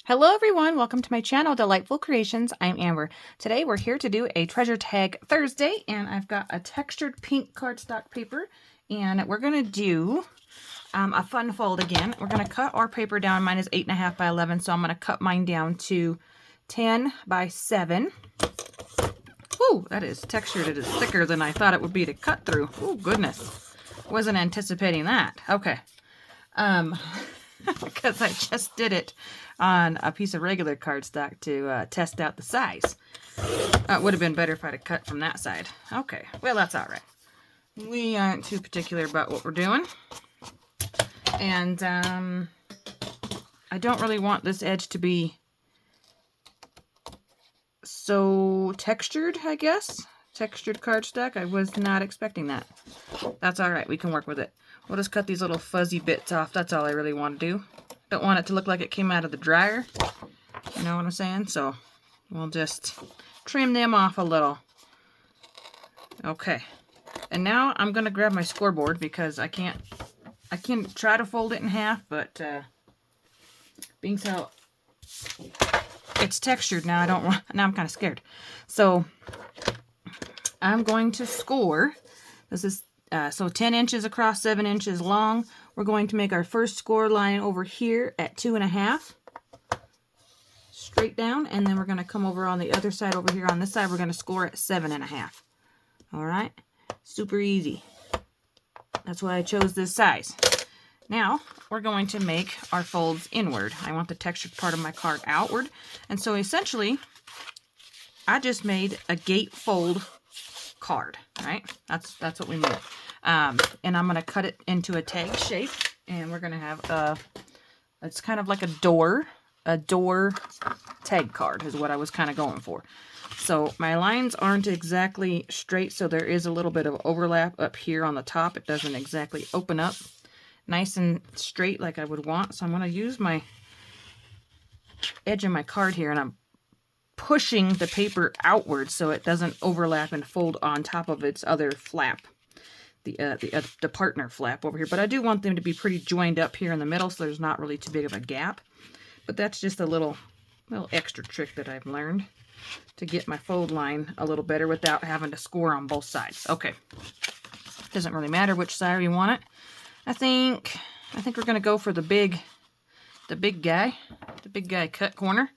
Hello everyone, welcome to my channel, Delightful Creations. I'm Amber. Today we're here to do a treasure tag Thursday, and I've got a textured pink cardstock paper, and we're going to do a fun fold again. We're going to cut our paper down. Mine is 8.5 by 11, so I'm going to cut mine down to 10 by 7. Ooh, that is textured. It is thicker than I thought it would be to cut through. Oh goodness, wasn't anticipating that. Okay. Because I just did it on a piece of regular cardstock to test out the size. It would have been better if I'd have cut from that side. Okay, well that's all right. We aren't too particular about what we're doing. And I don't really want this edge to be so textured, I guess. Textured cardstock. I was not expecting that. That's all right. We can work with it. We'll just cut these little fuzzy bits off. That's all I really want to do. Don't want it to look like it came out of the dryer. You know what I'm saying? So we'll just trim them off a little. Okay. And now I'm going to grab my scoreboard because I can try to fold it in half, but being so it's textured now, now I'm kind of scared. So I'm going to score. This is so 10 inches across, 7 inches long. We're going to make our first score line over here at 2.5. Straight down, and then we're going to come over on the other side over here. On this side, we're going to score at 7.5. All right? Super easy. That's why I chose this size. Now, we're going to make our folds inward. I want the textured part of my card outward. And so essentially, I just made a gatefold card, right? That's what we made. And I'm going to cut it into a tag shape, and we're going to have it's kind of like a door tag card is what I was kind of going for. So my lines aren't exactly straight, so there is a little bit of overlap up here on the top. It doesn't exactly open up nice and straight like I would want. So I'm going to use my edge of my card here, and I'm pushing the paper outward so it doesn't overlap and fold on top of its other flap, the partner flap over here. But I do want them to be pretty joined up here in the middle so there's not really too big of a gap. But that's just a little extra trick that I've learned to get my fold line a little better without having to score on both sides. Okay, doesn't really matter which side you want it. I think we're gonna go for the big guy cut corner.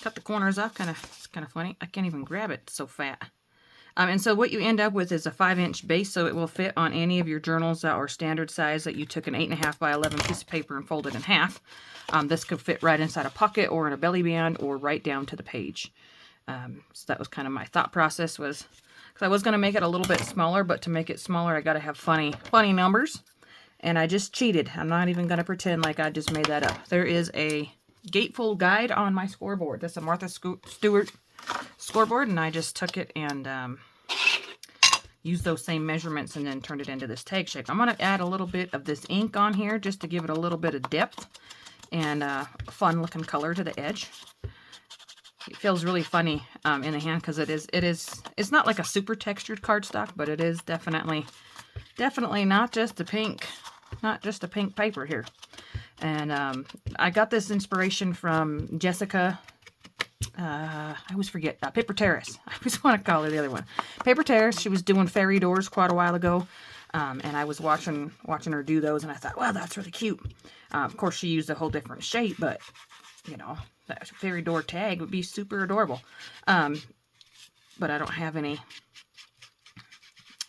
Cut the corners off. It's kind of funny. I can't even grab it. It's so fat. And so what you end up with is a 5-inch base, so it will fit on any of your journals that are standard size that you took an 8.5 by 11 piece of paper and folded in half. This could fit right inside a pocket or in a belly band or right down to the page. So that was kind of my thought process, was because I was going to make it a little bit smaller, but to make it smaller I got to have funny numbers. And I just cheated. I'm not even going to pretend like I just made that up. There is a gatefold guide on my scoreboard. That's a Martha Stewart scoreboard, and I just took it and used those same measurements and then turned it into this tag shape. I'm going to add a little bit of this ink on here just to give it a little bit of depth and fun looking color to the edge. It feels really funny in the hand because it's not like a super textured cardstock, but it is definitely not just a pink paper here. And I got this inspiration from Jessica. I always forget. Paper Terrace. I always want to call her the other one. Paper Terrace. She was doing fairy doors quite a while ago, and I was watching her do those, and I thought, wow, that's really cute. Of course, she used a whole different shape, but you know, that fairy door tag would be super adorable. But I don't have any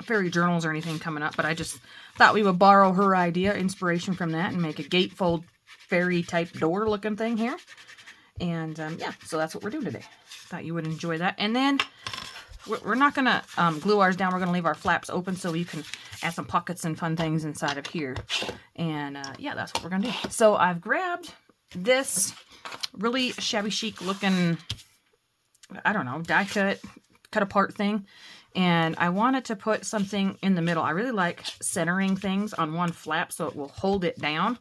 fairy journals or anything coming up, but I just thought we would borrow her inspiration from that, and make a gatefold fairy type door looking thing here. And yeah, so that's what we're doing today. Thought you would enjoy that. And then we're not going to glue ours down. We're going to leave our flaps open so you can add some pockets and fun things inside of here. And yeah, that's what we're going to do. So I've grabbed this really shabby chic looking, I don't know, die cut apart thing. And I wanted to put something in the middle. I really like centering things on one flap so it will hold it down.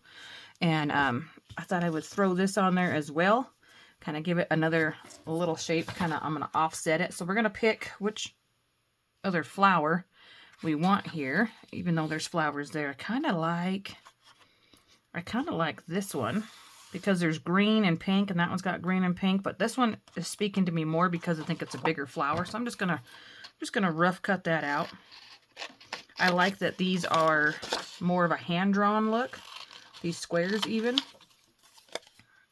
And I thought I would throw this on there as well. Kind of give it another little shape. I'm going to offset it. So we're going to pick which other flower we want here. Even though there's flowers there. I kind of like this one. because there's green and pink, and that one's got green and pink, but this one is speaking to me more because I think it's a bigger flower. So I'm just gonna rough cut that out. I like that these are more of a hand-drawn look, these squares even.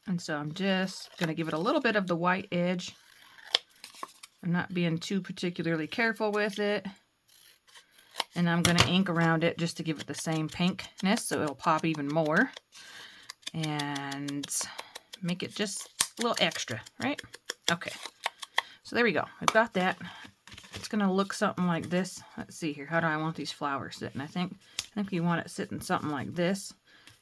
And so I'm just gonna give it a little bit of the white edge. I'm not being too particularly careful with it. And I'm gonna ink around it just to give it the same pinkness so it'll pop even more. And make it just a little extra, right? Okay, so there we go. I've got that. It's gonna look something like this. Let's see here. How do I want these flowers sitting? I think you want it sitting something like this.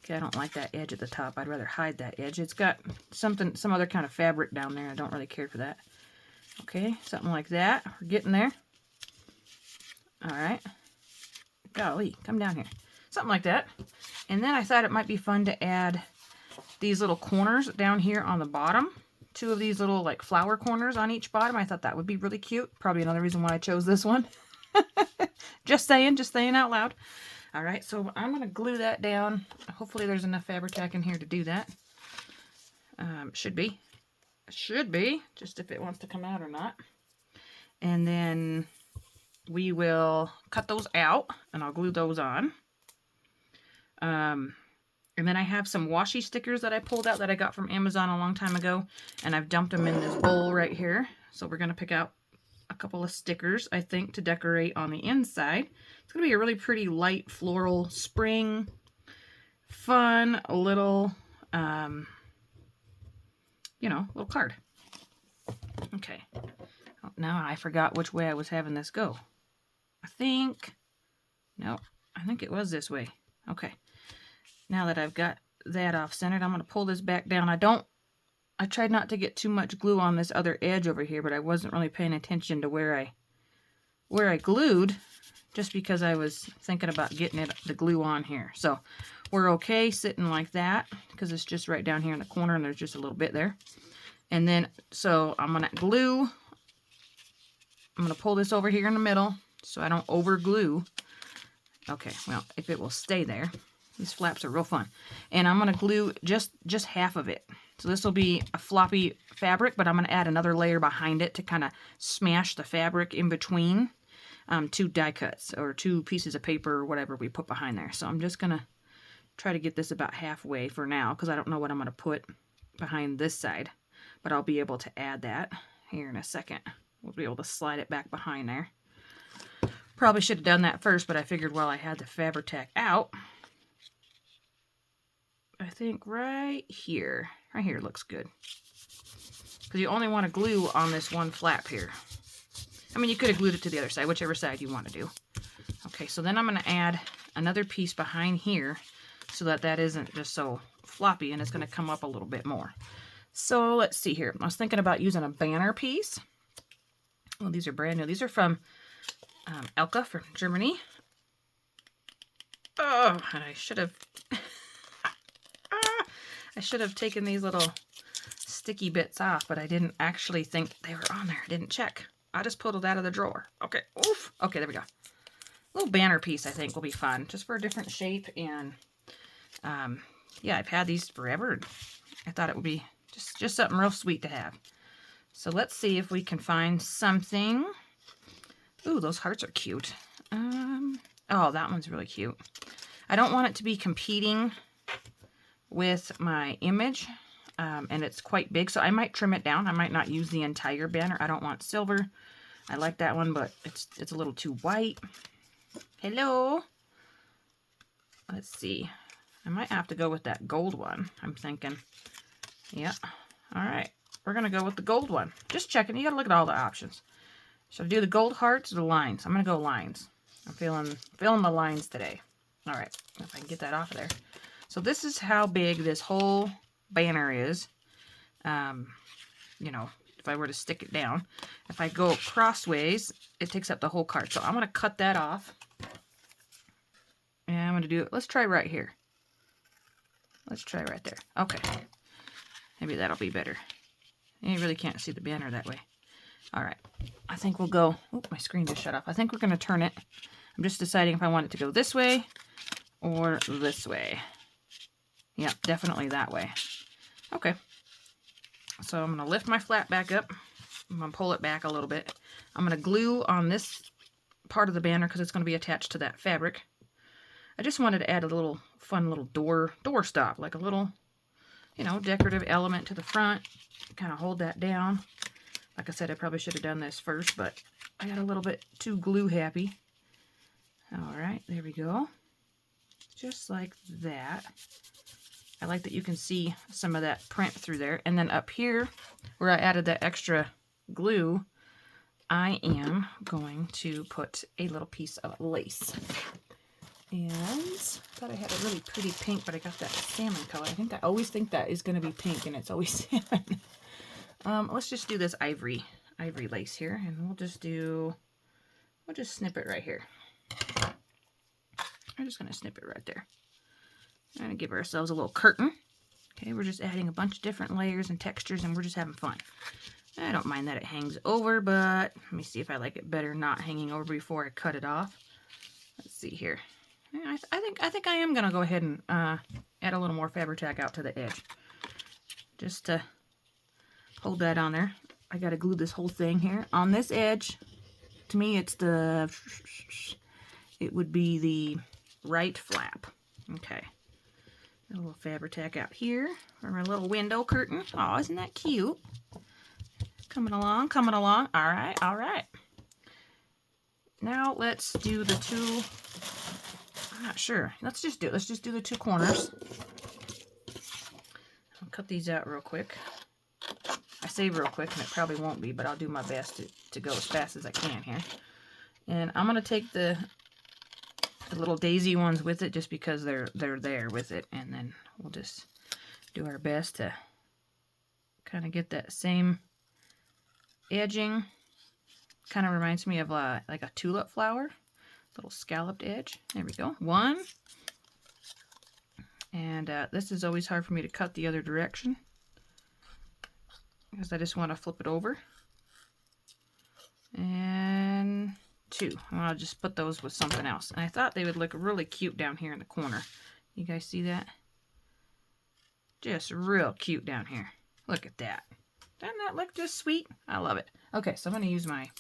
Okay, I don't like that edge at the top. I'd rather hide that edge. It's got some other kind of fabric down there. I don't really care for that. Okay, something like that. We're getting there. All right. Golly, come down here. Something like that. And then I thought it might be fun to add these little corners down here on the bottom. 2 of these little like flower corners on each bottom. I thought that would be really cute. Probably another reason why I chose this one. just saying out loud. All right, so I'm going to glue that down. Hopefully there's enough Fabri-Tac in here to do that. Should be, just if it wants to come out or not. And then we will cut those out, and I'll glue those on. And then I have some washi stickers that I pulled out that I got from Amazon a long time ago, and I've dumped them in this bowl right here. So we're going to pick out a couple of stickers, I think, to decorate on the inside. It's going to be a really pretty light floral spring, fun little, little card. Okay. Oh, now I forgot which way I was having this go. I think it was this way. Okay. Now that I've got that off centered, I'm going to pull this back down. I tried not to get too much glue on this other edge over here, but I wasn't really paying attention to where I glued, just because I was thinking about getting the glue on here. So we're okay sitting like that because it's just right down here in the corner and there's just a little bit there. And then, so I'm going to pull this over here in the middle so I don't over glue. Okay, well, if it will stay there. These flaps are real fun. And I'm going to glue just half of it. So this will be a floppy fabric, but I'm going to add another layer behind it to kind of smash the fabric in between 2 die cuts or 2 pieces of paper or whatever we put behind there. So I'm just going to try to get this about halfway for now because I don't know what I'm going to put behind this side. But I'll be able to add that here in a second. We'll be able to slide it back behind there. Probably should have done that first, but I figured while I had the Fabri-Tac out, I think right here looks good. Because you only want to glue on this one flap here. I mean, you could have glued it to the other side, whichever side you want to do. Okay, so then I'm going to add another piece behind here so that isn't just so floppy and it's going to come up a little bit more. So let's see here. I was thinking about using a banner piece. Well, these are brand new. These are from Elke from Germany. Oh, and I should have taken these little sticky bits off, but I didn't actually think they were on there. I didn't check. I just pulled it out of the drawer. Okay, oof. Okay, there we go. A little banner piece I think will be fun, just for a different shape. And yeah, I've had these forever. I thought it would be just something real sweet to have. So let's see if we can find something. Ooh, those hearts are cute. Oh, that one's really cute. I don't want it to be competing with my image, and it's quite big, so I might trim it down. I might not use the entire banner. I don't want silver. I like that one, but it's a little too white. Hello. Let's see. I might have to go with that gold one, I'm thinking. Yeah. All right. We're going to go with the gold one. Just checking. You got to look at all the options. Should I do the gold hearts or the lines? I'm going to go lines. I'm feeling the lines today. All right. If I can get that off of there. So this is how big this whole banner is. You know, if I were to stick it down. If I go crossways, it takes up the whole card. So I'm going to cut that off. And I'm going to do it. Let's try right here. Let's try right there. Okay. Maybe that'll be better. You really can't see the banner that way. All right. I think we'll go... Oh, my screen just shut off. I think we're going to turn it. I'm just deciding if I want it to go this way or this way. Yep, definitely that way. Okay. So I'm going to lift my flap back up. I'm going to pull it back a little bit. I'm going to glue on this part of the banner because it's going to be attached to that fabric. I just wanted to add a little fun little door stop, like a little, you know, decorative element to the front. Kind of hold that down. Like I said, I probably should have done this first, but I got a little bit too glue happy. All right, there we go. Just like that. I like that you can see some of that print through there. And then up here, where I added that extra glue, I am going to put a little piece of lace. And I thought I had a really pretty pink, but I got that salmon color. I always think that is going to be pink, and it's always salmon. Let's just do this ivory lace here, and we'll just snip it right here. I'm just going to snip it right there. We're going to give ourselves a little curtain. Okay, we're just adding a bunch of different layers and textures, and we're just having fun. I don't mind that it hangs over, but let me see if I like it better not hanging over before I cut it off. Let's see here. I think I am going to go ahead and add a little more Fabri-Tac out to the edge. Just to hold that on there. I got to glue this whole thing here. On this edge, to me, it would be the right flap. Okay. A little Fabri-Tac out here for my little window curtain. Oh, isn't that cute? Coming along, coming along. All right, all right. Now let's do the two. I'm not sure. Let's just do the two corners. I'll cut these out real quick. I say real quick, and it probably won't be, but I'll do my best to go as fast as I can here. And I'm gonna take the little daisy ones with it just because they're there with it, and then we'll just do our best to kind of get that same edging. Kind of reminds me of like a tulip flower, little scalloped edge. There we go. One, and this is always hard for me to cut the other direction because I just want to flip it over. And two. I'll just put those with something else. And I thought they would look really cute down here in the corner. You guys see that? Just real cute down here. Look at that. Doesn't that look just sweet? I love it. Okay, so I'm going to use my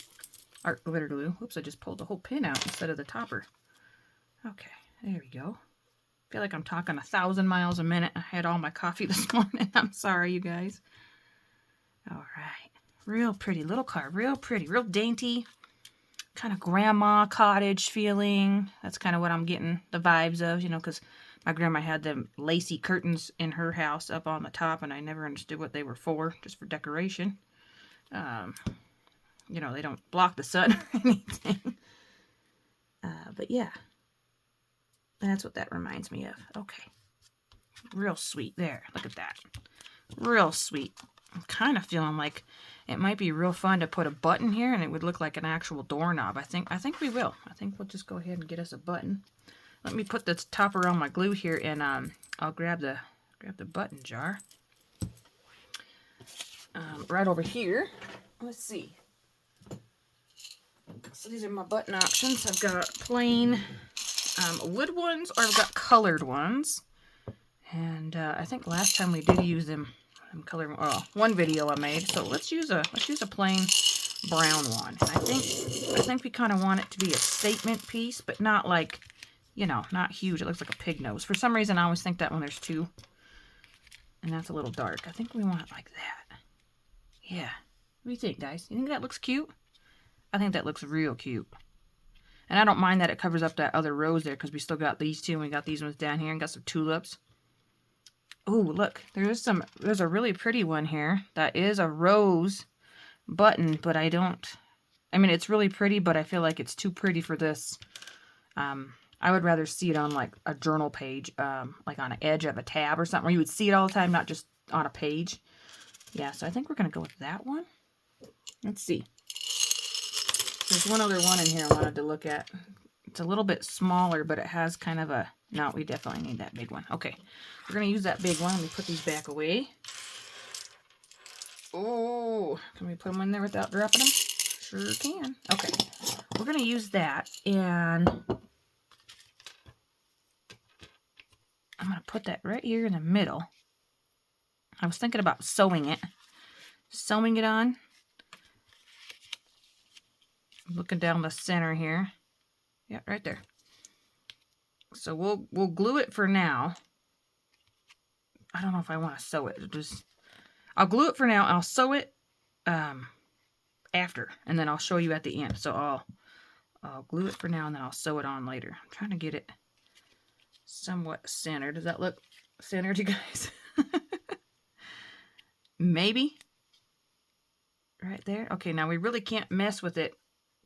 art glitter glue. Whoops, I just pulled the whole pin out instead of the topper. Okay, there we go. I feel like I'm talking 1,000 miles a minute. I had all my coffee this morning. I'm sorry, you guys. All right. Real pretty little card. Real pretty. Real dainty. Kind of grandma cottage feeling. That's kind of what I'm getting the vibes of, you know, because my grandma had them lacy curtains in her house up on the top, and I never understood what they were for, just for decoration. You know, they don't block the sun or anything. But yeah, that's what that reminds me of. Okay. Real sweet there. Look at that. Real sweet. I'm kind of feeling like it might be real fun to put a button here and it would look like an actual doorknob. I think we will. I think we'll just go ahead and get us a button. Let me put the topper on my glue here, and I'll grab the button jar. Right over here. Let's see. So these are my button options. I've got plain wood ones, or I've got colored ones. And I think last time we did use them color. Oh, one video I made. So let's use a plain brown one. And I think we kind of want it to be a statement piece, but not like, you know, not huge. It looks like a pig nose. For some reason, I always think that when there's two. And that's a little dark. I think we want it like that. Yeah. What do you think, guys? You think that looks cute? I think that looks real cute. And I don't mind that it covers up that other rose there, because we still got these two, and we got these ones down here, and got some tulips. Oh, look. There's a really pretty one here. That is a rose button, but I mean, it's really pretty, but I feel like it's too pretty for this. I would rather see it on like a journal page, like on an edge of a tab or something, where you would see it all the time, not just on a page. Yeah, so I think we're going to go with that one. Let's see. There's one other one in here I wanted to look at. It's a little bit smaller, but it has kind of a... No, we definitely need that big one. Okay, we're going to use that big one. Let me put these back away. Oh, can we put them in there without dropping them? Sure can. Okay, we're going to use that, and I'm going to put that right here in the middle. I was thinking about sewing it on. I'm looking down the center here. Yeah, right there. So we'll glue it for now. I don't know if I want to sew it. I'll glue it for now. I'll sew it after, and then I'll show you at the end. So I'll glue it for now, and then I'll sew it on later. I'm trying to get it somewhat centered. Does that look centered, you guys? Maybe. Right there. Okay, now we really can't mess with it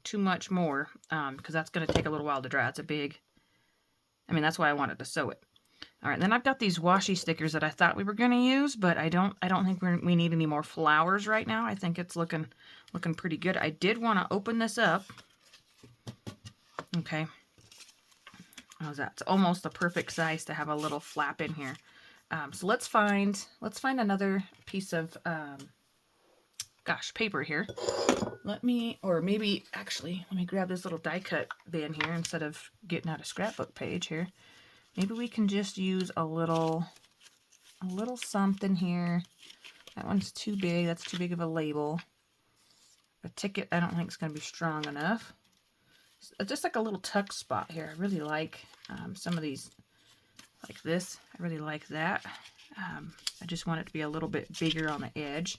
too much more because that's going to take a little while to dry. It's a big... that's why I wanted to sew it. All right, then I've got these washi stickers that I thought we were going to use, but I don't think we need any more flowers right now. I think it's looking pretty good. I did want to open this up. Okay. How's that? It's almost the perfect size to have a little flap in here. So let's find another piece of paper here. Let me grab this little die cut bin here instead of getting out a scrapbook page here. Maybe we can just use a little something here. That one's too big. That's too big of a label. A ticket I don't think is going to be strong enough. Just like a little tuck spot here. I really like some of these, like this. I really like that. I just want it to be a little bit bigger on the edge.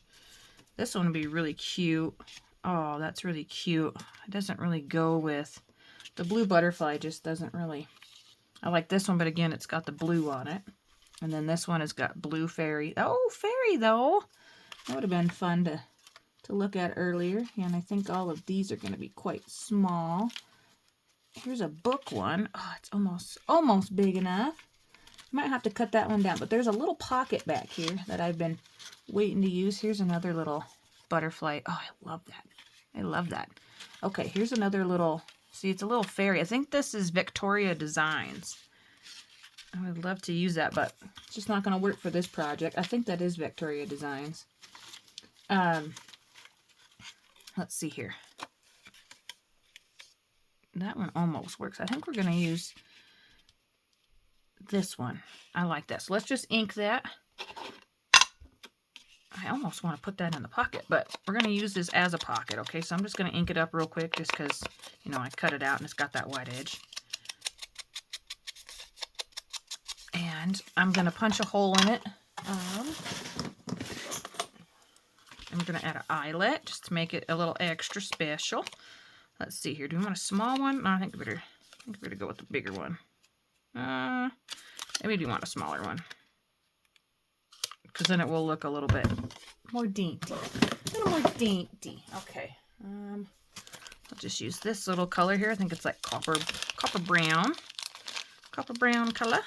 This one would be really cute. Oh, that's really cute. It doesn't really go with the blue butterfly. Just doesn't really. I like this one, but again, it's got the blue on it. And then this one has got blue fairy. Oh, fairy though. That would have been fun to look at earlier. Yeah, and I think all of these are going to be quite small. Here's a book one. Oh, it's almost big enough. Might have to cut that one down, but there's a little pocket back here that I've been waiting to use. Here's another little butterfly. Oh, I love that. I love that. Okay, here's another little, see, it's a little fairy. I think this is Victoria Designs. I would love to use that, but it's just not going to work for this project. I think that is Victoria Designs. Let's see here. That one almost works. I think we're going to use this one. I like that. So let's just ink that. I almost want to put that in the pocket, but we're going to use this as a pocket, okay? So I'm just going to ink it up real quick just because, I cut it out and it's got that white edge. And I'm going to punch a hole in it. I'm going to add an eyelet just to make it a little extra special. Let's see here. Do we want a small one? No, I think we better go with the bigger one. Maybe we do want a smaller one. Because then it will look a little bit more dainty. A little more dainty. Okay. I'll just use this little color here. I think it's like copper brown. Copper brown color.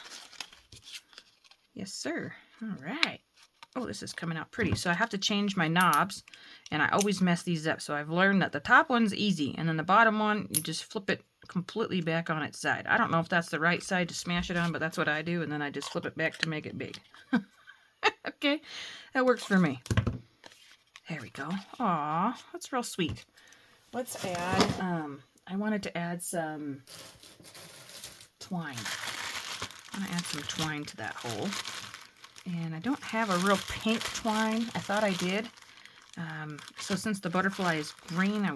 Yes, sir. All right. Oh, this is coming out pretty. So I have to change my knobs, and I always mess these up. So I've learned that the top one's easy, and then the bottom one, you just flip it completely back on its side. I don't know if that's the right side to smash it on, but that's what I do, and then I just flip it back to make it big. Okay, that works for me. There we go. Aw, that's real sweet. Let's add, I wanted to add some twine. I want to add some twine to that hole. And I don't have a real pink twine. I thought I did. So since the butterfly is green,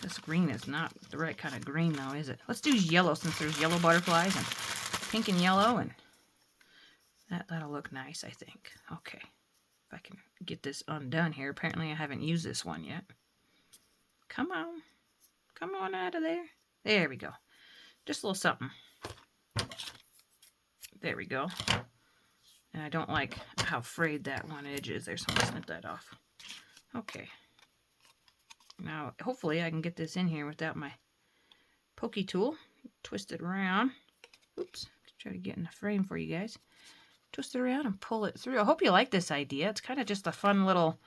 this green is not the right kind of green though, is it? Let's do yellow since there's yellow butterflies and pink and yellow, and that'll look nice, I think. Okay. If I can get this undone here. Apparently I haven't used this one yet. Come on. Come on out of there. There we go. Just a little something. There we go. And I don't like how frayed that one edge is there, so I'm going to snip that off. Okay. Now, hopefully I can get this in here without my pokey tool. Twist it around. Oops. Try to get in the frame for you guys. Twist it around and pull it through. I hope you like this idea. It's kind of just a fun little...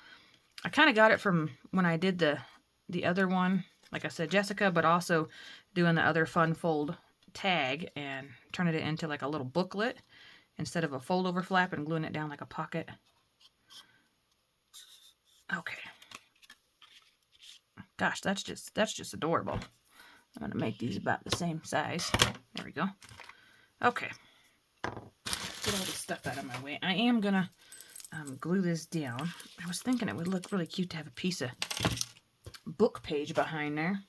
I kind of got it from when I did the other one. Like I said, Jessica, but also doing the other fun fold tag and turning it into like a little booklet instead of a fold over flap and gluing it down like a pocket. Okay. Gosh, that's just adorable. I'm going to make these about the same size. There we go. Okay. Get all this stuff out of my way. I am going to glue this down. I was thinking it would look really cute to have a piece of book page behind there.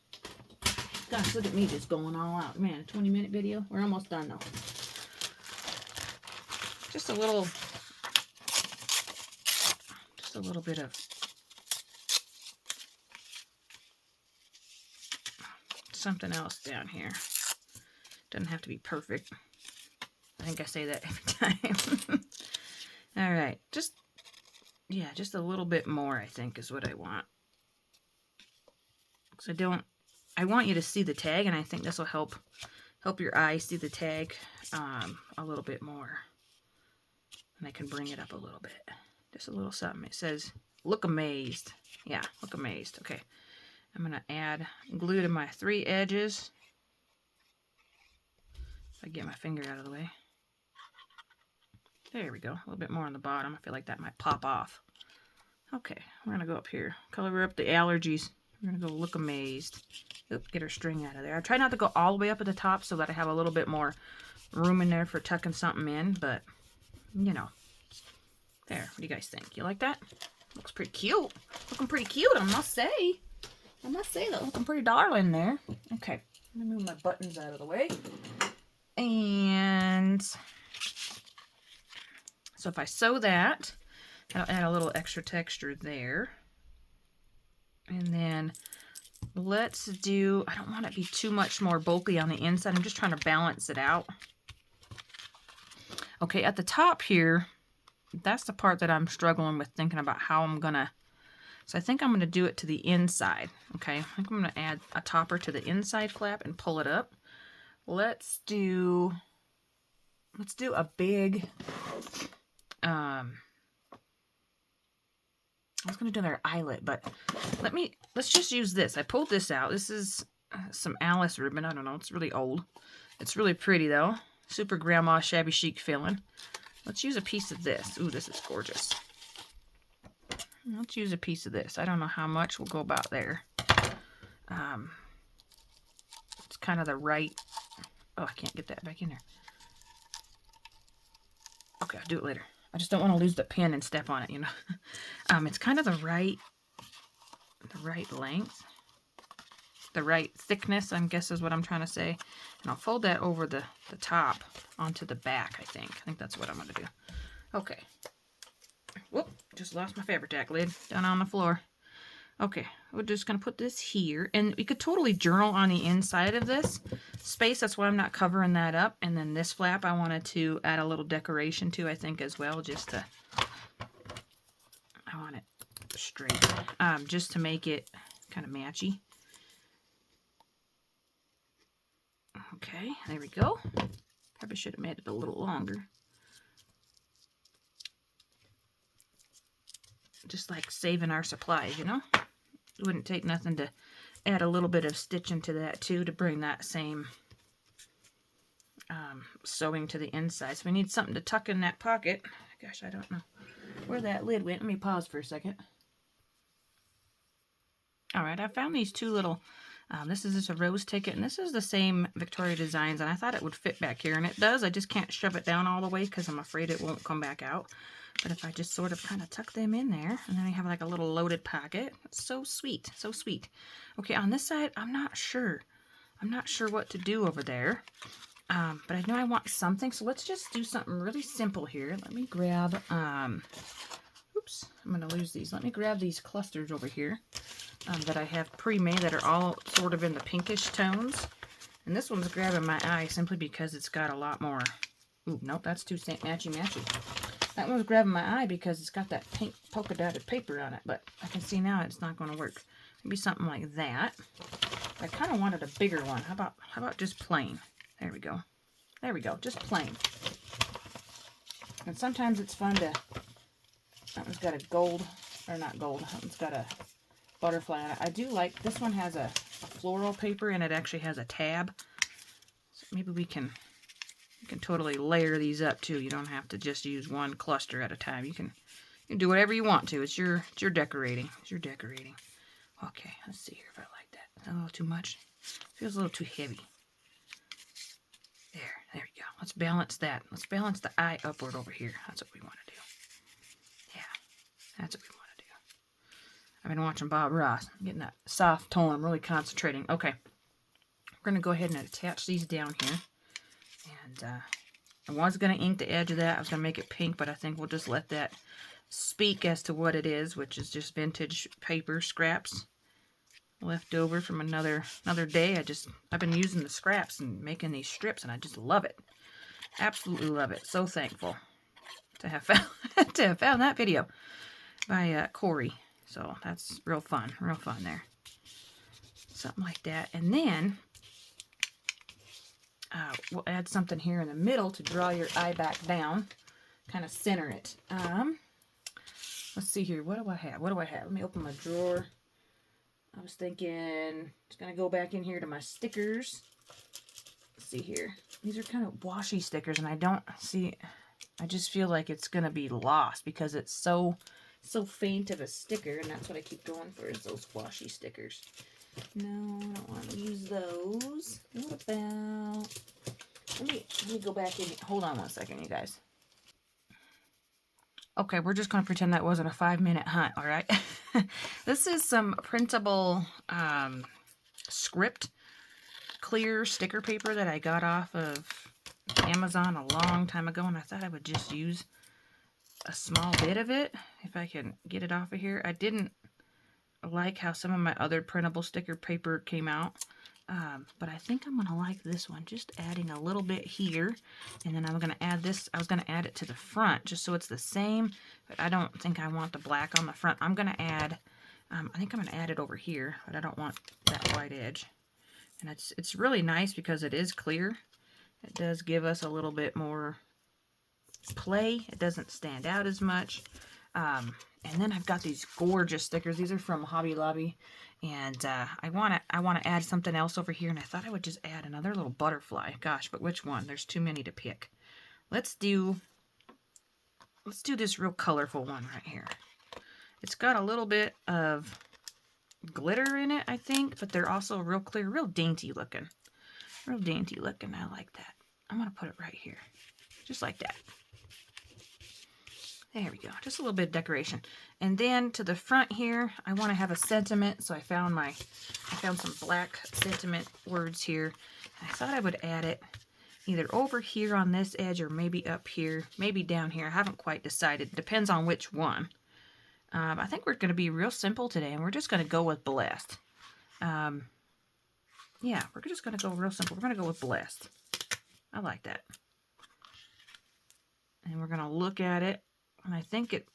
Gosh, look at me just going all out. Man, a 20-minute video. We're almost done though. Just a little bit of something else down here. Doesn't have to be perfect. I think I say that every time. All right, just a little bit more, I think, is what I want. Because I want you to see the tag, and I think this will help your eye see the tag a little bit more. And I can bring it up a little bit. Just a little something. It says, look amazed. Yeah, look amazed. Okay. I'm going to add glue to my 3 edges. If I get my finger out of the way. There we go. A little bit more on the bottom. I feel like that might pop off. Okay, we're going to go up here. Color up the allergies. We're going to go look amazed. Oop, get our string out of there. I try not to go all the way up at the top so that I have a little bit more room in there for tucking something in, but, you know. There, what do you guys think? You like that? Looks pretty cute. Looking pretty cute, I must say. I must say that looking pretty darling there. Okay, let me move my buttons out of the way. And so if I sew that, I'll add a little extra texture there. And then let's do, I don't want it to be too much more bulky on the inside. I'm just trying to balance it out. Okay, at the top here, that's the part that I'm struggling with thinking about how I'm going to, so I think I'm going to do it to the inside. Okay, I think I'm going to add a topper to the inside flap and pull it up. Let's do a big, I was going to do their eyelet, but let's just use this. I pulled this out. This is some Alice ribbon. I don't know. It's really old. It's really pretty though. Super grandma shabby chic feeling. Let's use a piece of this. Ooh, this is gorgeous. Let's use a piece of this. I don't know how much. We'll go about there. It's kind of the right... Oh, I can't get that back in there. Okay, I'll do it later. I just don't want to lose the pin and step on it, you know. It's kind of the right length. The right thickness, I guess is what I'm trying to say. And I'll fold that over the top onto the back, I think. I think that's what I'm going to do. Okay. Whoop, just lost my Fabri-Tac lid down on the floor. Okay, we're just going to put this here. And we could totally journal on the inside of this space. That's why I'm not covering that up. And then this flap I wanted to add a little decoration to, I think, as well. Just to... I want it straight. Just to make it kind of matchy. Okay, there we go. Probably should have made it a little longer. Just like saving our supplies, you know? It wouldn't take nothing to add a little bit of stitching to that too to bring that same sewing to the inside. So we need something to tuck in that pocket. Gosh, I don't know where that lid went. Let me pause for a second. Alright, I found these two little, this is just a rose ticket, and this is the same Victoria Designs, and I thought it would fit back here, and it does. I just can't shove it down all the way because I'm afraid it won't come back out. But if I just sort of kind of tuck them in there, and then I have like a little loaded pocket. It's so sweet, so sweet. Okay, on this side, I'm not sure. I'm not sure what to do over there. But I know I want something, so let's just do something really simple here. Let me grab, oops, I'm going to lose these. Let me grab these clusters over here that I have pre-made that are all sort of in the pinkish tones. And this one's grabbing my eye simply because it's got a lot more. Ooh, nope, that's too matchy-matchy. That one's grabbing my eye because it's got that pink polka dotted paper on it, but I can see now it's not going to work. Maybe something like that. I kind of wanted a bigger one. How about just plain? There we go. There we go. Just plain. And sometimes it's fun to... That one's got a gold, or not gold. That one's got a butterfly on it. I do like... This one has a floral paper, and it actually has a tab. So maybe we can... You can totally layer these up too. You don't have to just use one cluster at a time. You can do whatever you want to. It's your decorating. It's your decorating. Okay, let's see here if I like that. Is that a little too much? Feels a little too heavy. There we go. Let's balance that. Let's balance the eye upward over here. That's what we want to do. Yeah, That's what we want to do. I've been watching Bob Ross. I'm getting that soft tone. I'm really concentrating. Okay. We're going to go ahead and attach these down here. And I was going to ink the edge of that. I was going to make it pink, but I think we'll just let that speak as to what it is, which is just vintage paper scraps left over from another day. I've been using the scraps and making these strips, and I just love it. Absolutely love it. So thankful to have found that video by Corey. So that's real fun there. Something like that. And then we'll add something here in the middle to draw your eye back down. Kind of center it. Let's see here. What do I have? Let me open my drawer. I was thinking, just going to go back in here to my stickers. Let's see here. These are kind of washy stickers, and I just feel like it's going to be lost because it's so faint of a sticker, and that's what I keep going for, is those washy stickers. No, I don't want to use those. What about... Let me go back in. Hold on one second, you guys. Okay, we're just going to pretend that wasn't a 5-minute hunt, all right? This is some printable script clear sticker paper that I got off of Amazon a long time ago, and I thought I would just use a small bit of it if I can get it off of here. I didn't like how some of my other printable sticker paper came out. But I think I'm going to like this one. Just adding a little bit here. And then I'm going to add this. I was going to add it to the front just so it's the same. But I don't think I want the black on the front. I'm going to add, I think I'm going to add it over here. But I don't want that white edge. And it's really nice because it is clear. It does give us a little bit more play. It doesn't stand out as much. And then I've got these gorgeous stickers. These are from Hobby Lobby. And I want to add something else over here, and I thought I would just add another little butterfly. Gosh, but which one? There's too many to pick. Let's do this real colorful one right here. It's got a little bit of glitter in it, I think, but they're also real clear, real dainty looking. Real dainty looking. I like that. I'm going to put it right here. Just like that. There we go. Just a little bit of decoration. And then to the front here, I want to have a sentiment. So I found some black sentiment words here. I thought I would add it either over here on this edge or maybe up here, maybe down here. I haven't quite decided. Depends on which one. I think we're going to be real simple today, and we're just going to go with Blessed. Yeah, we're just going to go real simple. We're going to go with Blessed. I like that. And we're going to look at it. And I think it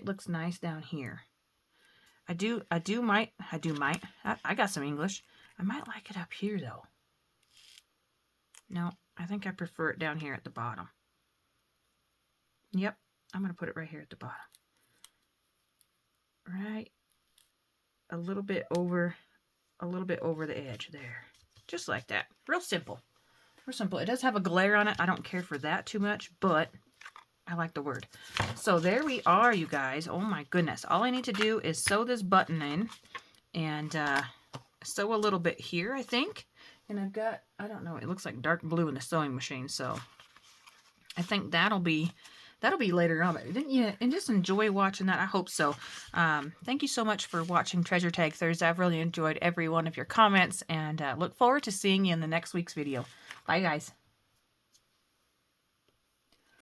looks nice down here. I got some English. I might like it up here though. No, I think I prefer it down here at the bottom. Yep, I'm going to put it right here at the bottom. Right a little bit over the edge there. Just like that. Real simple. Real simple. It does have a glare on it. I don't care for that too much, but I like the word. So there we are, you guys. Oh my goodness. All I need to do is sew this button in and sew a little bit here, I think. And I've got, I don't know, it looks like dark blue in the sewing machine. So I think that'll be later on. But didn't you? And just enjoy watching that. I hope so. Thank you so much for watching Treasure Tag Thursday. I've really enjoyed every one of your comments and look forward to seeing you in the next week's video. Bye, guys.